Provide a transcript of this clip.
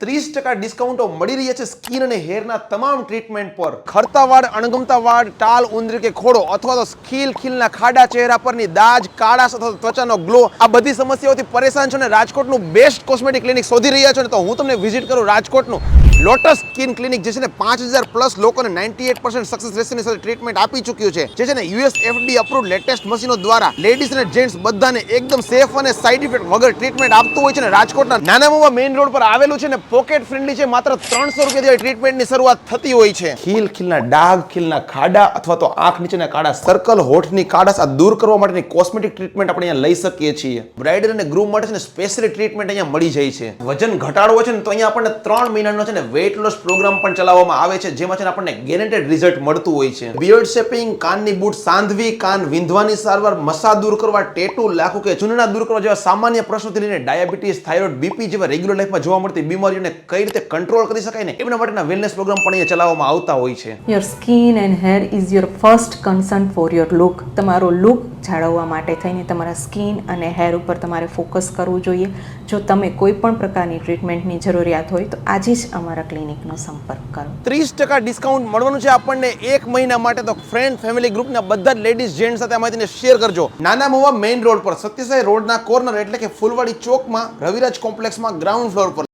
30% ડિસ્કાઉન્ટો મળી રહ્યા છે સ્કિન અને હેરના તમામ ટ્રીટમેન્ટ પર. ખરતા વાળ, અણગમતા વાળ, ટાલ, ઉંદરી કે ખોડો અથવા તો ખીલના ખાડા ચહેરા પરની દાજ, કાળાશ અથવા તો ત્વચાનો ગ્લો, આ બધી સમસ્યાઓથી પરેશાન છો અને રાજકોટનું બેસ્ટ કોસ્મેટિક ક્લિનિક શોધી રહ્યા છો ને તો હું તમને વિઝિટ કરું રાજકોટનું લોટસ સ્કિન ક્લિનિક જે છે ને 5000 પ્લસ લોકોને 98% સક્સેસ રેશિયોની સાથે ટ્રીટમેન્ટ આપી ચૂક્યું છે. જે છે ને યુએસ FDA અપ્રૂવ્ડ લેટેસ્ટ મશીનો દ્વારા લેડીઝ અને જેન્ટ્સ બધાને એકદમ સેફ અને સાઇડ ઇફેક્ટ વગર ટ્રીટમેન્ટ આપતું હોય છે ને રાજકોટના નાના મોવા મેઇન રોડ પર આવેલું છે ને પોકેટ ફ્રેન્ડલી છે. માત્ર 300 રૂપિયાથી ટ્રીટમેન્ટની શરૂઆત થતી હોય છે. ખીલના ડાઘ, ખીલના ખાડા અથવા તો આંખ નીચેના કાળા સર્કલ, હોઠની કાળાશ આ દૂર કરવા માટેની કોસ્મેટિક ટ્રીટમેન્ટ આપણે અહીંયા લઈ શકીએ છીએ. બ્રાઇડલ અને ગ્રૂમ માટે છે ને સ્પેશિયલ ટ્રીટમેન્ટ અહીંયા મળી જાય છે. વજન ઘટાડવો છે ને તો અહીંયા આપણને 3 મહિનાનો છે ને વેઇટ લોસ પ્રોગ્રામ પણ ચલાવવામાં આવે છે જેમાં છે ને આપણને ગેરંટેડ રિઝલ્ટ મળતું હોય છે. બિયર્ડ શેપિંગ, કાનની બૂટ સાંધવી, કાન વિંધવાની સારવાર, મસા દૂર કરવા, ટેટુ, લાખો કે ચૂનણા દૂર કરવા જેવા સામાન્ય પ્રશ્નોથી લઈને ડાયાબિટીસ, થાઇરોઇડ, બીપી જેવા રેગ્યુલર લાઈફમાં જોવા મળતી બીમારીઓને કઈ રીતે કંટ્રોલ કરી શકાય ને એમના માટેના વેલનેસ પ્રોગ્રામ પણ અહીંયા ચલાવવામાં આવતા હોય છે. Your skin and hair is your first concern for your look. તમારો લુક જાળવવા માટે થઈને તમારા સ્કિન અને હેર ઉપર તમારે ફોકસ કરવું જોઈએ. જો તમે કોઈ પણ પ્રકારની ટ્રીટમેન્ટની જરૂરિયાત હોય તો આજે જ અમારા ક્લિનિકનો સંપર્ક કરો. 30% ડિસ્કાઉન્ટ મળવાનું છે આપણને 1 મહિના માટે. તો ફ્રેન્ડ ફેમિલી ગ્રુપના બધા જ લેડીઝ જેન્ટ્સ સાથે આ માહિતીને શેર કરજો. નાના મોવા મેઇન રોડ પર સત્યસાઈ રોડના કોર્નર એટલે કે ફૂલવાડી ચોકમાં રવિરાજ કોમ્પ્લેક્સમાં ગ્રાઉન્ડ ફ્લોર પર